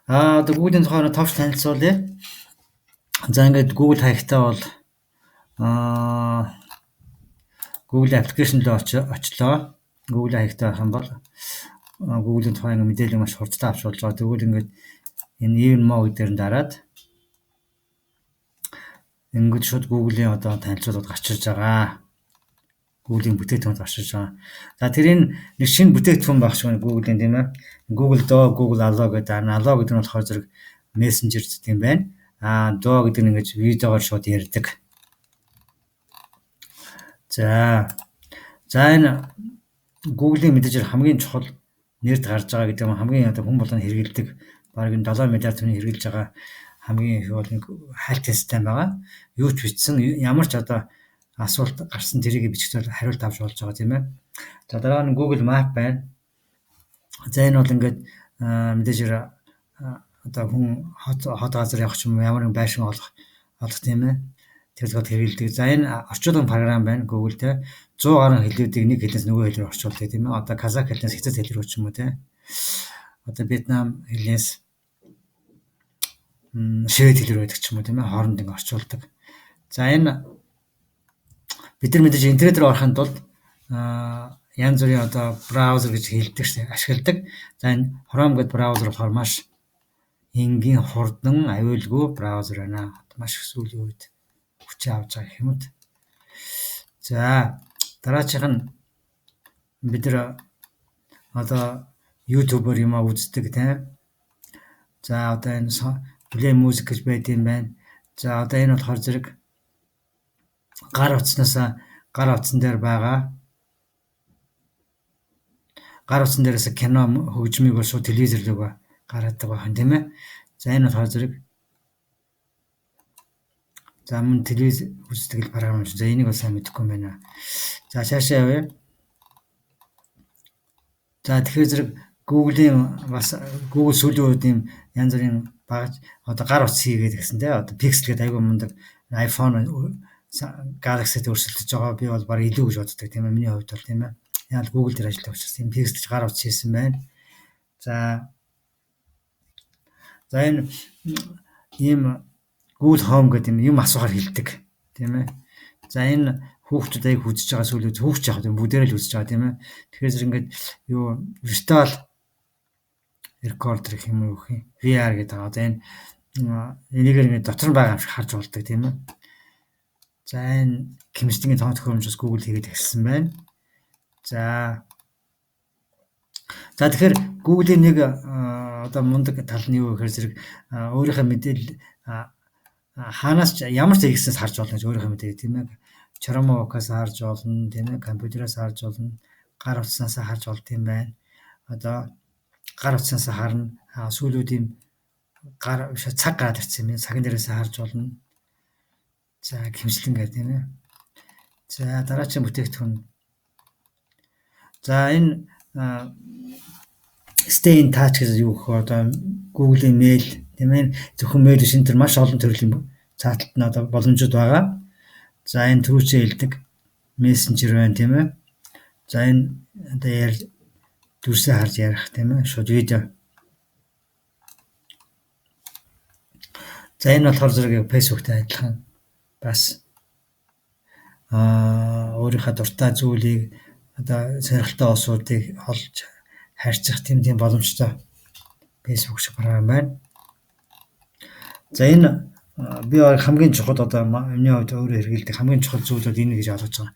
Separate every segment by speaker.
Speaker 1: Одоо Google-ийн тухай товч танилцуулъя. За ингээд Google хаягтай бол Google application руу очлоо. Google хаягтай байх юм бол Google-ийн тухай мэдээлэл маш хурдтай авч болж байгаа. Тэгвэл ингээд энэ even more дээр нь дараад ингээд шууд Google-ийн одоо танилцуулгад гарч ирж байгаа. Google-ийн бүтээгдэхүүнд гарч ирж байгаа. За тэрийн нэг шинэ бүтээгдэхүүн багш байна Google-ийн тийм ээ. Google Duo, Google Allo гэдэг. Allo гэдэг нь болохоор зэрэг Messenger гэдэг юм байна. Duo гэдэг нь ингэж видеогоор шууд ярьдаг. За энэ Google-ийн мэдээж хамгийн чухал нэрд гарч байгаа гэдэг нь хамгийн одоо хүн болгон хэрэгэлдэг бараг 7 миллиард хүний хэрэгжилж байгаа хамгийн их бол хайлт систем байгаа. Юу ч бичсэн ямар ч одоо асуулт гарсан тэрийг бичихээр хариулт авч болж байгаа тийм ээ. За дараа нь Google Map байна. За энэ бол ингээд мэдээж одоо хүн хот газар явах юм ямар нэгэн байшин олох тийм ээ. Тэгэлгод хэрэгэлдэг. За энэ орчуулгын програм байна Google те 100 гаруй хэлүүдийг нэг хэлнээс нөгөө хэл рүү орчуулдаг тийм ээ. Одоо казах хэлнээс хятад хэл рүү ч юм уу те. Одоо Вьетнам хэлнээс швед хэл рүү байдаг ч юм уу тийм ээ. Хооронд ингэ орчуулдаг. За энэ бид нар мэдээж интернет рүү орохын тулд янз бүрийн одоо браузер гэж хэлдэг ашигладаг. За энэ Chrome гэдэг браузер болохоор маш энгийн хурдан аюулгүй браузер байна. Маш их сүүлийн үед хүчээ авч байгаа гэх юм уу. За дараачих нь бид нар одоо YouTube-оор юм үздэг тийм. За одоо энэ Play Music гэж байд юм байна. За одоо энэ болохоор зэрэг гар утсан дээр байгаа. Гар утсан дээрээс кино хөгжмийг бол шууд телевизэр рүү гаргадаг байх юм тийм ээ. За энэ болохоор зэрэг за мөн телевиз үздэг програм шүү. За энийг бас сайн мэдэхгүй юм байна. За цаашаа явъя. За тэгэхээр зэрэг Google-ийн бас Google сүүлийн үед юм янз бүрийн багаж одоо гар утас хийгээд гэсэн тийм. Одоо Pixel гэдэг айгүй мундаг iPhone Galaxy-д өрсөлдөж байгаа. Би бол баг илүү гэж боддог тийм ээ. Миний хувьд бол тийм ээ. Яг Google дээр ажилладаг учраас тийм Pixel гэж гар утас хийсэн байна. За энэ ийм Google Home гэдэг юм асуухаар хэлдэг тийм ээ. За энэ хүүхдүүд аяг үзэж байгаа сүүлийн хүүхд яг бүгдээрээ л үзэж байгаа тийм ээ. Тэгэхээр зэрэг ингээд юу virtual recorder гэх юм уу VR гэдэг. Одоо энэ энийгээр ингээд дотор нь байгаа юм шиг харж болдог тийм ээ. За энэ хэмжлэгийн тоон төхөөрөмжөөс Google хийгээд эхэлсэн байна. За тэгэхээр Google-ийн нэг одоо мундаг тал нь юу гэхээр зэрэг өөрийнхөө мэдээлэл хаанаас ч ямар ч хэрэгснээс харж болно гэж өөрийнхөө мэдээлэл тийм ээ. Чромоокаас харж болно тийм ээ. Компьютераас харж болно. Гар утаснаас харж болд юм байна. Одоо гар утаснаас харна. Сүүлүүд ийм цаг гараад ирсэн юм. Цагын дээрээс харж болно. За хэмжлэн гэдэг тийм ээ. За дараагийн бүтээгдэхүүн. За энэ Stay in touch гэж юу гэх вэ? Одоо Google-ийн mail тийм ээ. Зөвхөн mail шин төр маш олон төрлийн цааталт нь одоо боломжууд байгаа. За энэ түрүүчээ хэлдэг Messenger байна тийм ээ. За энэ одоо дүрсээ харж ярих тийм ээ. Шууд видео. За энэ болохоор зэрэг Facebook-тай адилхан бас өөрийнхөө дуртай зүйлийг одоо сонирхолтой осуудыг олж харьцах тийм боломжтой Facebook шиг програм байна. За энэ би хамгийн чухал одоо миний хувьд өөрөө хэрэгэлдэг хамгийн чухал зүйлүүд энэ гэж ойлгож байгаа.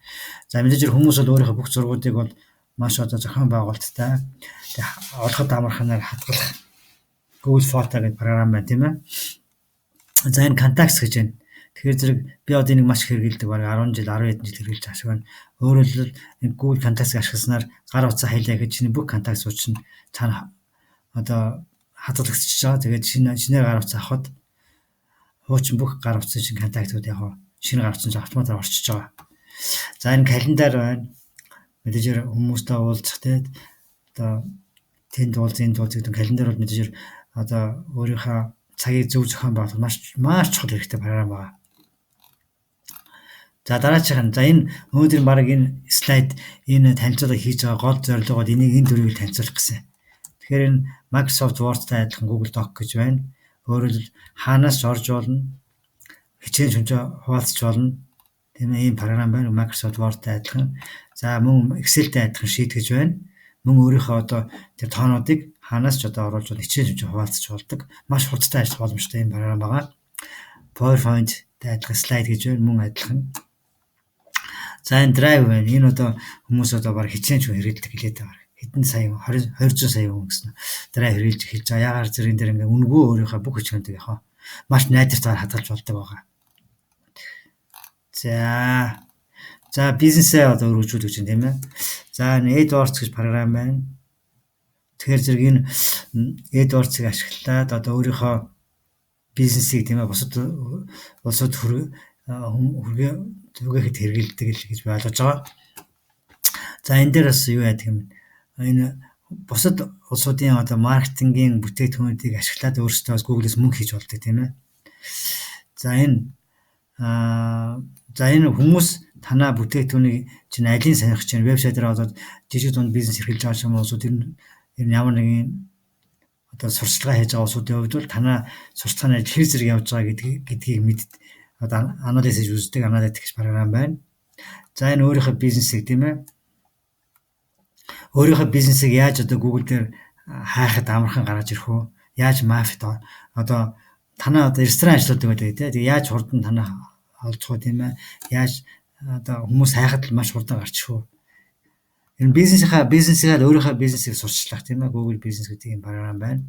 Speaker 1: За мэдээж хүмүүс бол өөрийнхөө бүх зургуудыг бол маш одоо зохион байгуулалттай олоход амарханаар хадгалах Google Photo гэдэг програм байна тийм ээ. За энэ Contacts гэж байна. Тэгэхээр зэрэг би одоо энийг маш их хэрэгэлдэг баг 10 жил 10 хэдэн жил хэрэгэлж ашиг байна. Өөрөөр хэлбэл энэ Google Contacts-ыг ашигласнаар гар утсаа хайлаа гэж чиний бүх контактууд чинь цаана одоо хадгалагдчихж байгаа. Тэгээд шинээр гар утсаа авахд хуучин бүх гар утсын чинь контактууд яг шинэ гар утсан чинь автоматар орчиж байгаа. За энэ календар байна. Мэдээж хүмүүстэй уулзах тэгээд одоо тэнд уулзын гэдэг календар бол мэдээж одоо өөрийнхөө цагийг зөв зохион байгуулах маш чухал хэрэгтэй програм байна. За дараачих нь за энэ өнөөдөр баг энэ слайд энэ танилцуулга хийж байгаа гол зорилго бол энийг энэ төрөйг танилцуулах гэсэн. Тэгэхээр энэ Microsoft Word-тай адилхан Google Doc гэж байна. Өөрөөр хэлбэл хаанаас ч орж болно, хичээл хүнжээ хуваалцж болно. Тийм ийм програм байна Microsoft Word-тай адилхан. За мөн Excel-тэй адилхан sheet гэж байна. Мөн өөрийнхөө одоо тэр тоонуудыг хаанаас ч одоо оруулж хичээл хүнжээ хуваалцж болдог. Маш хурдтай ажиллах боломжтой ийм програм байгаа. PowerPoint-тай адилхан slide гэж байна, мөн адилхан. За энэ Drive байна. Энэ одоо хүмүүс одоо баг хичээл хүн хэрэглэдэг хэлээд байгаа. Хэдэн сая 200 сая хүн гэсэн Drive хэрэглэж эхэлж байгаа. Ягаар зэрэг дээр ингээ үнгөө өөрийнхөө бүх хүчнүүдийг яхаа маш найдвартайгаар хадгалж болдог байгаа. За бизнесээ одоо өргөжүүлэх гэж тийм ээ. За AdWords гэж програм байна. Тэгэхээр зэрэг энэ AdWords-ыг ашиглаад одоо өөрийнхөө бизнесийг тийм ээ бусад улсууд түгээхэд хэрэгэлдэг гэж би ойлгож байгаа. За энэ дээр бас юу яадаг юм. Энэ бусад улсуудын одоо маркетингийн бүтээгдэхүүнүүдийг ашиглаад өөрсдөө бас Google-с мөнгө хийж болдог тийм ээ. За энэ хүмүүс танаа бүтээгдэхүүнийг чинь алийг сонирхож байна. Вебсайтаар одоо жижиг дунд бизнес эрхэлж байгаа юм уусууд энэ ямар нэгэн одоо сурчлагаа хийж байгаа улсуудын хувьд бол танаа сурчлагын ажил хэр зэрэг явж байгаа гэдгийг мэд одоо анализ хийж үздэг аналитикс програм байна. За энэ өөрийнхөө бизнесийг тийм ээ. Өөрийнхөө бизнесийг яаж одоо Google дээр хайхад амархан гаргаж ирэх вэ? Яаж мафт одоо танаа одоо ресторан ажилладаг байдаг тийм. Яаж хурдан танаа олдох вэ тийм ээ? Яаж одоо хүмүүс хайхад маш хурдан гарчих вэ? Энэ бизнесээ өөрийнхөө бизнесийг сурчлах тийм ээ. Google бизнес гэдэг юм програм байна.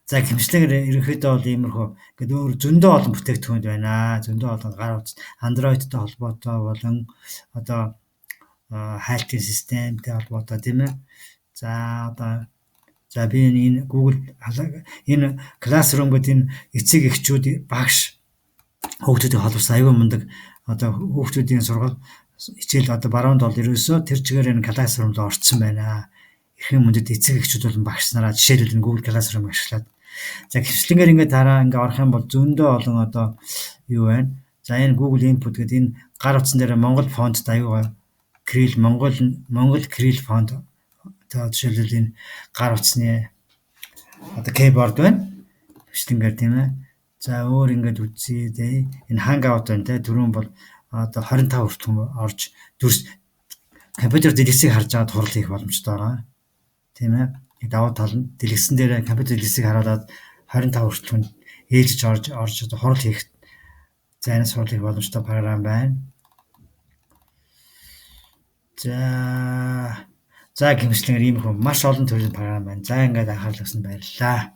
Speaker 1: За гэмшлэгээр ерөнхийдөө бол иймэрхүү ингээд өөр зөндөө олон бүтээгдэхүүн байна. Зөндөө олон гар утас Android-тай холбоотой болон одоо хайлтын системтэй холбоотой тийм ээ. За би энэ Google энэ Classroom гэдэг энэ эцэг эхчүүд багш хүүхдүүдийн холбоос аюул мундаг одоо хүүхдүүдийн сургал хичээл одоо баруунд бол ерөөсөө тэр чигээр энэ Classroom руу орцсон байна. Эрхэм мөндөд эцэг эхчүүд болон багш нараа жишээлбэл энэ Google Classroom ашиглаад за гэрчлэнгээр ингээд дараа ингээд орох юм бол зөндөө олон одоо юу байна. За энэ Google Input гэдэг энэ гар утсан дээр Монгол фонт аюул Krill Монгол Krill фонт одоо жишээлбэл энэ гар утасны одоо keyboard байна. Гэрчлэнгээр тийм ээ. За өөр ингээд үзье дээ. Энэ Hangout байна те. Түрүүн бол одоо 25 хүртэл орж дүрс компьютер дэлгэцийг харж аваад хурал хийх боломжтой байгаа. Тийм ээ. Давуу тал нь дэлгэцэн дээр компьютер дэлгэцийг харуулад 25 хүртэл ээлжиж орж одоо хурал хийх зайнаас хурал хийх боломжтой програм байна. За гэмшлэнгээр ийм их маш олон төрлийн програм байна. За ингээд анхаарал өгсөнд баярлалаа.